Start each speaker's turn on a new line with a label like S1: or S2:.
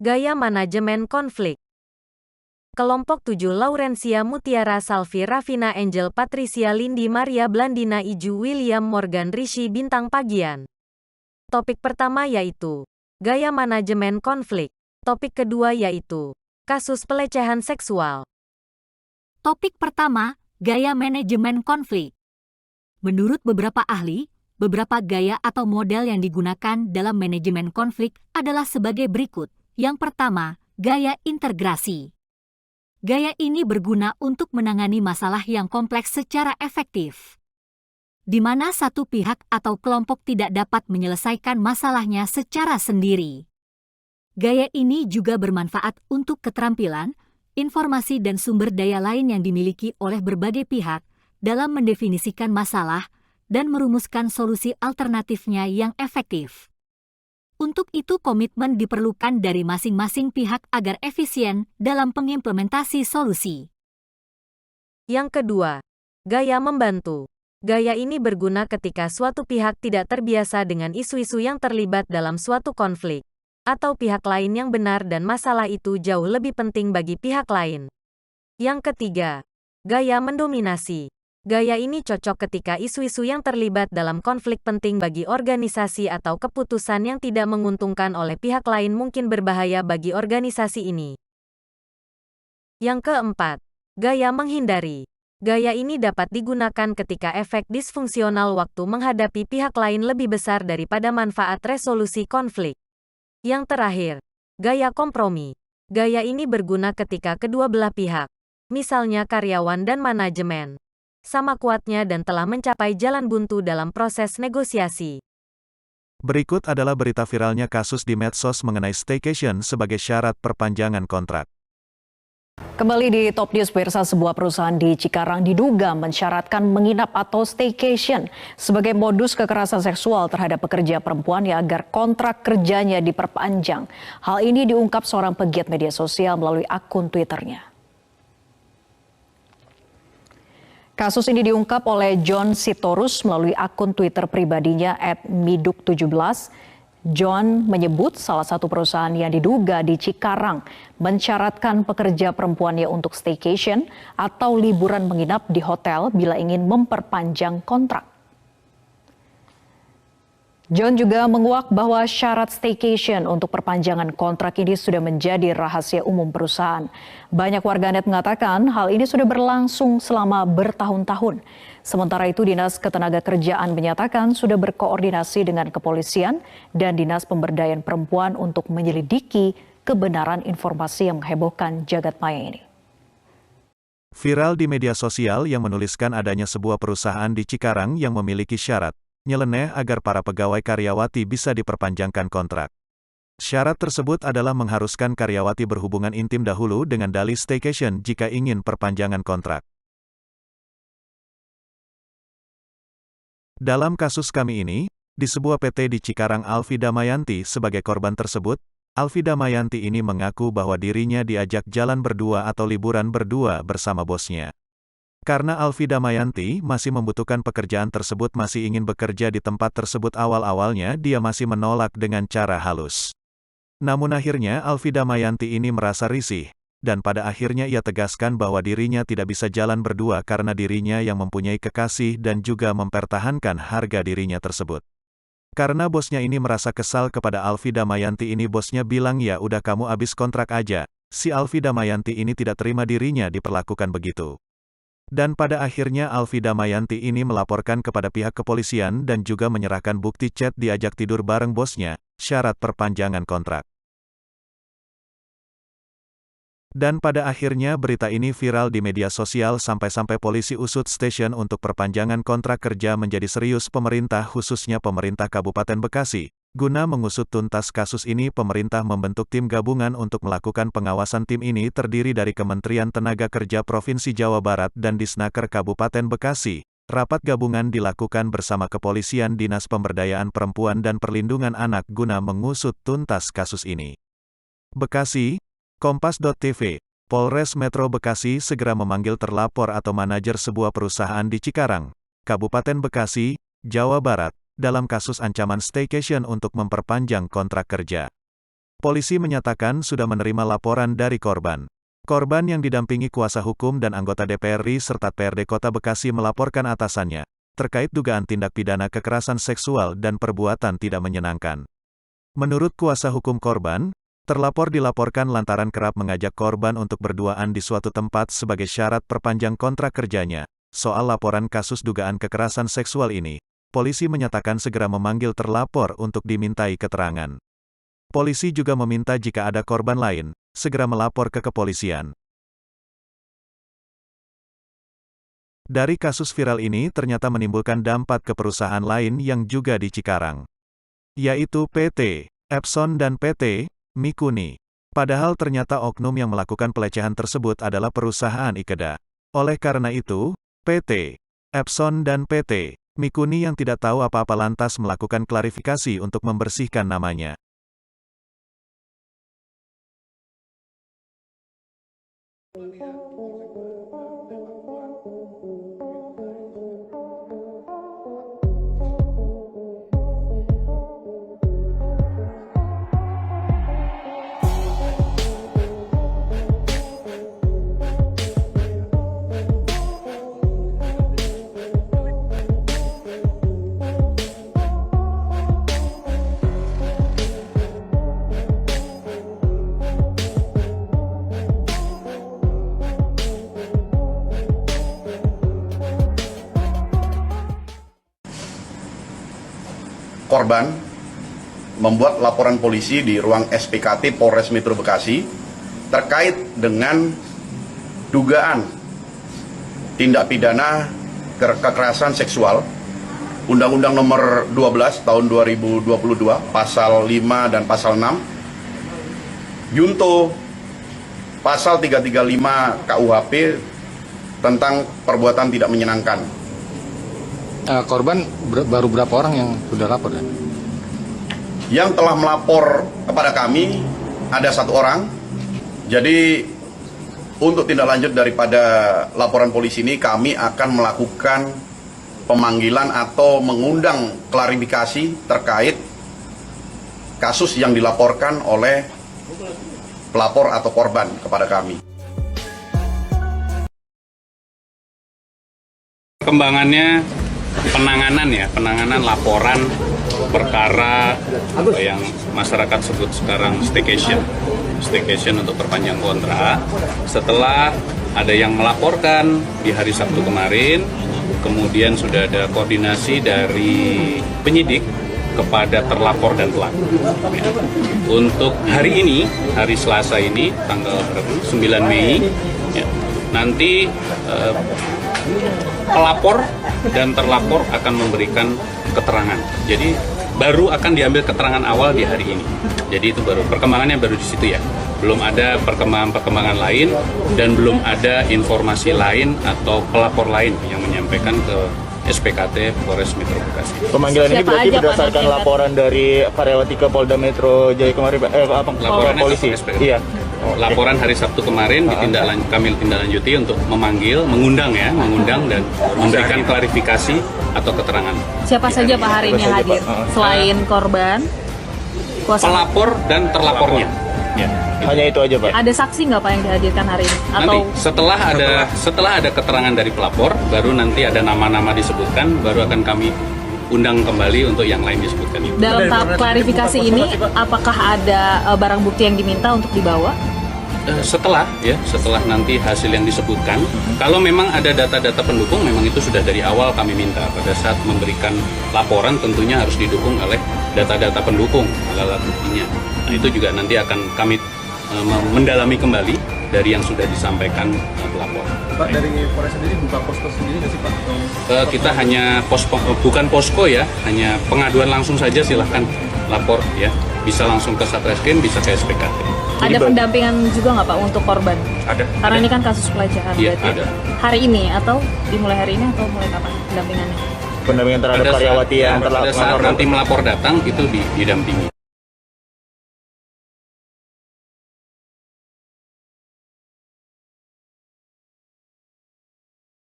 S1: Gaya manajemen konflik. Kelompok 7 Laurencia Mutiara Salvi Ravina Angel Patricia Lindi Maria Blandina Iju William Morgan Rishi Bintang Pagian. Topik pertama yaitu gaya manajemen konflik. Topik kedua yaitu kasus pelecehan seksual.
S2: Topik pertama, gaya manajemen konflik. Menurut beberapa ahli, beberapa gaya atau model yang digunakan dalam manajemen konflik adalah sebagai berikut. Yang pertama, gaya integrasi. Gaya ini berguna untuk menangani masalah yang kompleks secara efektif, di mana satu pihak atau kelompok tidak dapat menyelesaikan masalahnya secara sendiri. Gaya ini juga bermanfaat untuk keterampilan, informasi dan sumber daya lain yang dimiliki oleh berbagai pihak dalam mendefinisikan masalah dan merumuskan solusi alternatifnya yang efektif. Untuk itu komitmen diperlukan dari masing-masing pihak agar efisien dalam pengimplementasi solusi.
S1: Yang kedua, gaya membantu. Gaya ini berguna ketika suatu pihak tidak terbiasa dengan isu-isu yang terlibat dalam suatu konflik, atau pihak lain yang benar dan masalah itu jauh lebih penting bagi pihak lain. Yang ketiga, gaya mendominasi. Gaya ini cocok ketika isu-isu yang terlibat dalam konflik penting bagi organisasi atau keputusan yang tidak menguntungkan oleh pihak lain mungkin berbahaya bagi organisasi ini. Yang keempat, gaya menghindari. Gaya ini dapat digunakan ketika efek disfungsional waktu menghadapi pihak lain lebih besar daripada manfaat resolusi konflik. Yang terakhir, gaya kompromi. Gaya ini berguna ketika kedua belah pihak, misalnya karyawan dan manajemen, sama kuatnya dan telah mencapai jalan buntu dalam proses negosiasi.
S3: Berikut adalah berita viralnya kasus di medsos mengenai staycation sebagai syarat perpanjangan kontrak.
S4: Kembali di Top News, pemirsa, sebuah perusahaan di Cikarang diduga mensyaratkan menginap atau staycation sebagai modus kekerasan seksual terhadap pekerja perempuan ya agar kontrak kerjanya diperpanjang. Hal ini diungkap seorang pegiat media sosial melalui akun Twitternya. Kasus ini diungkap oleh John Sitorus melalui akun Twitter pribadinya @miduk17. John menyebut salah satu perusahaan yang diduga di Cikarang mensyaratkan pekerja perempuannya untuk staycation atau liburan menginap di hotel bila ingin memperpanjang kontrak. John juga menguak bahwa syarat staycation untuk perpanjangan kontrak ini sudah menjadi rahasia umum perusahaan. Banyak warganet mengatakan hal ini sudah berlangsung selama bertahun-tahun. Sementara itu Dinas Ketenagakerjaan menyatakan sudah berkoordinasi dengan kepolisian dan Dinas Pemberdayaan Perempuan untuk menyelidiki kebenaran informasi yang menghebohkan jagat maya ini.
S3: Viral di media sosial yang menuliskan adanya sebuah perusahaan di Cikarang yang memiliki syarat nyeleneh agar para pegawai karyawati bisa diperpanjangkan kontrak. Syarat tersebut adalah mengharuskan karyawati berhubungan intim dahulu dengan dalih staycation jika ingin perpanjangan kontrak. Dalam kasus kami ini, di sebuah PT di Cikarang Alfi Damayanti sebagai korban tersebut, Alfi Damayanti ini mengaku bahwa dirinya diajak jalan berdua atau liburan berdua bersama bosnya. Karena Alfi Damayanti masih membutuhkan pekerjaan tersebut, masih ingin bekerja di tempat tersebut, awal-awalnya dia masih menolak dengan cara halus. Namun akhirnya Alfi Damayanti ini merasa risih, dan pada akhirnya ia tegaskan bahwa dirinya tidak bisa jalan berdua karena dirinya yang mempunyai kekasih dan juga mempertahankan harga dirinya tersebut. Karena bosnya ini merasa kesal kepada Alfi Damayanti ini, bosnya bilang ya udah kamu habis kontrak aja. Si Alfi Damayanti ini tidak terima dirinya diperlakukan begitu. Dan pada akhirnya Alfi Damayanti ini melaporkan kepada pihak kepolisian dan juga menyerahkan bukti chat diajak tidur bareng bosnya, syarat perpanjangan kontrak. Dan pada akhirnya berita ini viral di media sosial sampai-sampai polisi usut stesen untuk perpanjangan kontrak kerja menjadi serius pemerintah, khususnya pemerintah Kabupaten Bekasi. Guna mengusut tuntas kasus ini, pemerintah membentuk tim gabungan untuk melakukan pengawasan. Tim ini terdiri dari Kementerian Tenaga Kerja Provinsi Jawa Barat dan Disnaker Kabupaten Bekasi. Rapat gabungan dilakukan bersama kepolisian, Dinas Pemberdayaan Perempuan dan Perlindungan Anak guna mengusut tuntas kasus ini. Bekasi, Kompas.tv, Polres Metro Bekasi segera memanggil terlapor atau manajer sebuah perusahaan di Cikarang, Kabupaten Bekasi, Jawa Barat, dalam kasus ancaman staycation untuk memperpanjang kontrak kerja. Polisi menyatakan sudah menerima laporan dari korban. Korban yang didampingi kuasa hukum dan anggota DPR RI serta PRD Kota Bekasi melaporkan atasannya terkait dugaan tindak pidana kekerasan seksual dan perbuatan tidak menyenangkan. Menurut kuasa hukum korban, terlapor dilaporkan lantaran kerap mengajak korban untuk berduaan di suatu tempat sebagai syarat perpanjang kontrak kerjanya. Soal laporan kasus dugaan kekerasan seksual ini, polisi menyatakan segera memanggil terlapor untuk dimintai keterangan. Polisi juga meminta jika ada korban lain, segera melapor ke kepolisian. Dari kasus viral ini ternyata menimbulkan dampak ke perusahaan lain yang juga di Cikarang, yaitu PT Epson dan PT Mikuni. Padahal ternyata oknum yang melakukan pelecehan tersebut adalah perusahaan Ikeda. Oleh karena itu, PT Epson dan PT Mikuni yang tidak tahu apa-apa lantas melakukan klarifikasi untuk membersihkan namanya.
S5: Korban membuat laporan polisi di ruang SPKT Polres Metro Bekasi terkait dengan dugaan tindak pidana kekerasan seksual Undang-Undang Nomor 12 Tahun 2022 Pasal 5 dan Pasal 6 Junto Pasal 335 KUHP tentang perbuatan tidak menyenangkan.
S6: Korban baru berapa orang yang sudah lapor?
S5: Yang telah melapor kepada kami ada 1 orang. Jadi untuk tindak lanjut daripada laporan polisi ini, kami akan melakukan pemanggilan atau mengundang klarifikasi terkait kasus yang dilaporkan oleh pelapor atau korban kepada kami.
S7: Perkembangannya penanganan laporan perkara yang masyarakat sebut sekarang staycation untuk perpanjang kontrak. Setelah ada yang melaporkan di hari Sabtu kemarin, kemudian sudah ada koordinasi dari penyidik kepada terlapor dan pelaku. Untuk hari ini, hari Selasa ini, tanggal 9 Mei, nanti pelapor dan terlapor akan memberikan keterangan. Jadi baru akan diambil keterangan awal di hari ini. Jadi itu baru perkembangannya baru di situ ya. Belum ada perkembangan lain dan belum ada informasi lain atau pelapor lain yang menyampaikan ke SPKT Polres Metro Bekasi.
S8: Pemanggilan ini berarti berdasarkan laporan dari karyawati ke Polda Metro Jaya kemarin,
S7: laporannya
S8: polisi. Iya.
S7: Laporan hari Sabtu kemarin kami tindak lanjuti untuk mengundang dan memberikan klarifikasi atau keterangan.
S9: Siapa saja Pak hari ini hadir selain korban,
S7: pelapor dan terlapornya? Ya.
S8: Hanya itu aja Pak.
S9: Ada saksi nggak Pak yang dihadirkan hari ini?
S7: Nanti setelah ada keterangan dari pelapor, baru nanti ada nama-nama disebutkan, baru akan kami undang kembali untuk yang lain disebutkan itu.
S9: Dalam tahap klarifikasi ini, apakah ada barang bukti yang diminta untuk dibawa?
S7: Setelah nanti hasil yang disebutkan, kalau memang ada data-data pendukung, memang itu sudah dari awal kami minta pada saat memberikan laporan tentunya harus didukung oleh data-data pendukung, alat buktinya. Nah itu juga nanti akan kami mendalami kembali dari yang sudah disampaikan pelapor.
S10: Pak, dari Polres sendiri buka posko sendiri nggak sih Pak?
S7: Kita hanya bukan posko ya, hanya pengaduan langsung saja, silahkan lapor ya. Bisa langsung ke Satreskrim, bisa ke SPKT.
S9: Ada pendampingan juga nggak Pak untuk korban?
S7: Ada.
S9: Karena ini kan kasus pelecehan.
S7: Iya, ada.
S9: Hari ini atau dimulai hari ini atau mulai kapan pendampingannya?
S8: Pendampingan terhadap karyawati yang
S7: pada saat nanti melapor datang itu didampingi.